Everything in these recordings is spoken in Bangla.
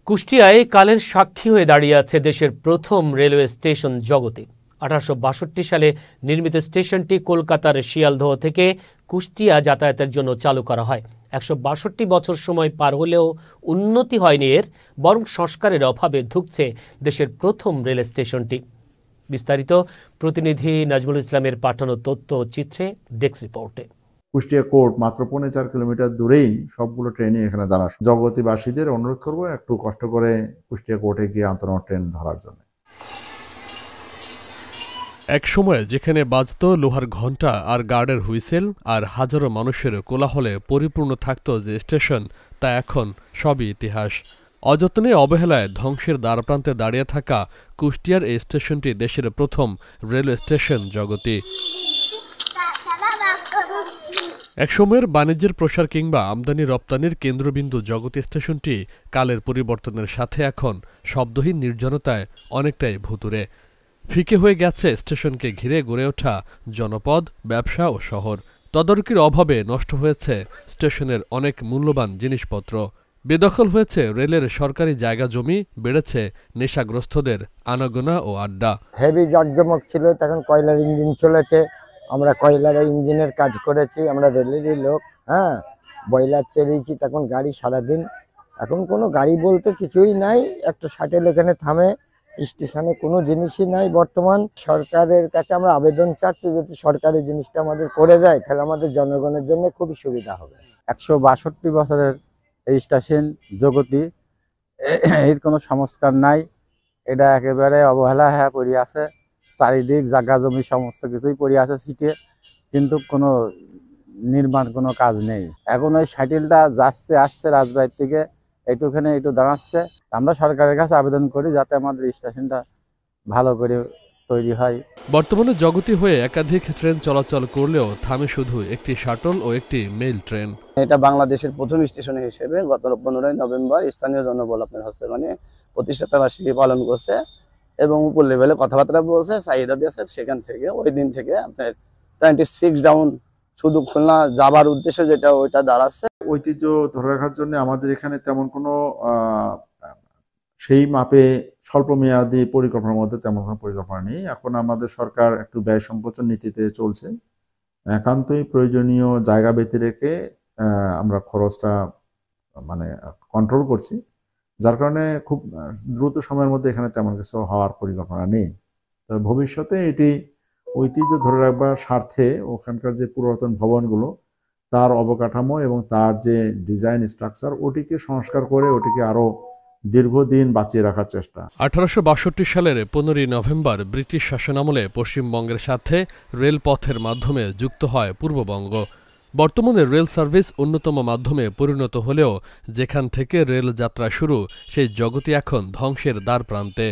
কুষ্টিয়ায় কালের সাক্ষী হয়ে দাঁড়িয়ে আছে দেশের প্রথম রেলওয়ে স্টেশন জগতে। 1862 সালে নির্মিত স্টেশনটি কলকাতার শিয়ালদহ থেকে কুষ্টিয়া যাতায়াতের জন্য চালু করা হয়। 162 বছর সময় পার হলেও উন্নতি হয়নি এর, বরং সংস্কারের অভাবে ধুঁকছে দেশের প্রথম রেল স্টেশনটি। বিস্তারিত প্রতিনিধি নাজমুল ইসলামের পাঠানো তথ্য চিত্রে ডেস্ক রিপোর্টে। কুষ্টিয়া কোর্ট মাত্র 4.5 কিলোমিটার দূরেই সবগুলো ট্রেনই এখানে দাঁড়ায়। জগতীবাসীদের অনুরোধ করবো একটু কষ্ট করে কুষ্টিয়া কোর্টে গিয়ে আন্তনগর ট্রেন ধরার জন্য। এক সময় যেখানে বাজত লোহার ঘণ্টা আর গার্ডের হুইসেল আর হাজারো মানুষের কোলাহলে পরিপূর্ণ থাকত যে স্টেশন, তা এখন সবই ইতিহাস। অযত্নে অবহেলায় ধ্বংসের দ্বারপ্রান্তে দাঁড়িয়ে থাকা কুষ্টিয়ার এই স্টেশনটি দেশের প্রথম রেলওয়ে স্টেশন জগতী। একসময়ের বাণিজ্যের প্রসার কিংবা আমদানি রপ্তানির কেন্দ্রবিন্দু জগতী স্টেশনটি কালের পরিবর্তনের সাথে এখন শব্দহীন নির্জনতায় অনেকটাই ভুতুরে। ফিকে হয়ে গেছে স্টেশনকে ঘিরে গড়ে ওঠা জনপদ, ব্যবসা ও শহর। তদারকির অভাবে নষ্ট হয়েছে স্টেশনের অনেক মূল্যবান জিনিসপত্র। বেদখল হয়েছে রেলের সরকারি জায়গা জমি, বেড়েছে নেশাগ্রস্তদের আনাগোনা ও আড্ডা। হেভি জাঁকজমক ছিল, তখন কয়লার ইঞ্জিন চলেছে, আমরা কয়লার ইঞ্জিনের কাজ করেছি, আমরা রেলেরই লোক। বয়লার চালিয়েছি, তখন গাড়ি সারাদিন। এখন কোনো গাড়ি বলতে কিছুই নাই, একটা শাটেল এখানে থামে, স্টেশনে কোনো জিনিসই নাই। বর্তমান সরকারের কাছে আমরা আবেদন চাচ্ছি, যদি সরকারি জিনিসটা আমাদের করে দেয় তাহলে আমাদের জনগণের জন্য খুবই সুবিধা হবে। 162 বছরের এই স্টেশন জগতী, এর কোনো সংস্কার নাই, এটা একেবারে অবহেলা হয়ে পড়ে আছে। চারিদিক জায়গা জমি সমস্ত কিছুই পড়ে আছে সিটে, কিন্তু কোনো নির্মাণ কোনো কাজ নেই। এখন ওই শাটিলটা যাচ্ছে আসছে রাজবাড়ির থেকে, এইটুখানে একটু দাঁড়াচ্ছে। আমরা সরকারের কাছে আবেদন করি যাতে আমাদের স্টেশনটা ভালো করে তৈরি হয়। বর্তমানে জগতী হয়ে একাধিক ট্রেন চলাচল করলেও থামে শুধু একটি শাটল ও একটি মেইল ট্রেন। এটা বাংলাদেশের প্রথম স্টেশন হিসেবে গত 15 নভেম্বর স্থানীয় জনবল আপনার হচ্ছে প্রতিষ্ঠাতা বার্ষিকী পালন করছে এবং উপর লেভেলে কথাবার্তা বলছে, চাহিদা দিয়েছে। সেখান থেকে ওই দিন থেকে আপনার 26 ডাউন শুধু খুলনা যাবার উদ্দেশ্যে যেটা ওইটা দাঁড়াচ্ছে। ঐতিহ্য ধরে রাখার জন্য আমাদের এখানে তেমন কোনো সেই মাপে স্বল্প মেয়াদী পরিকল্পনার মধ্যে তেমন কোনো পরিকল্পনা নেই। এখন আমাদের সরকার একটু ব্যয় সংকোচন নীতিতে চলছে। একান্তই প্রয়োজনীয় জায়গা বেঁধে রেখে আমরা খরচটা কন্ট্রোল করছি, যার কারণে খুব দ্রুত সময়ের মধ্যে এখানে তেমন কিছু হওয়ার পরিকল্পনা নেই। তবে ভবিষ্যতে এটি ঐতিহ্য ধরে রাখবার স্বার্থে ওখানকার যে পুরাতন ভবনগুলো, তার অবকাঠামো এবং তার যে ডিজাইন স্ট্রাকচার, ওটিকে সংস্কার করে ওটিকে আরো দীর্ঘদিন বাঁচিয়ে রাখার চেষ্টা। 1862 সালের 15 নভেম্বর ব্রিটিশ শাসনামলে পশ্চিমবঙ্গের সাথে রেলপথের মাধ্যমে যুক্ত হয় পূর্ববঙ্গ। বর্তমানে রেল সার্ভিস অন্যতম মাধ্যমে পরিণত হলেও যেখান থেকে রেল যাত্রা শুরু, সেই জগতী এখন ধ্বংসের দ্বার প্রান্তে।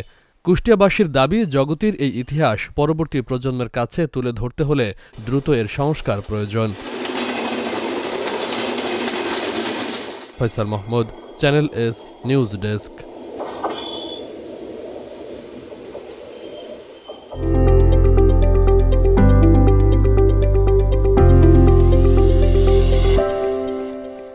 কুষ্টিয়াবাসীর দাবি, জগতীর এই ইতিহাস পরবর্তী প্রজন্মের কাছে তুলে ধরতে হলে দ্রুত এর সংস্কার প্রয়োজন। Faisal Mahmud, channel S news desk.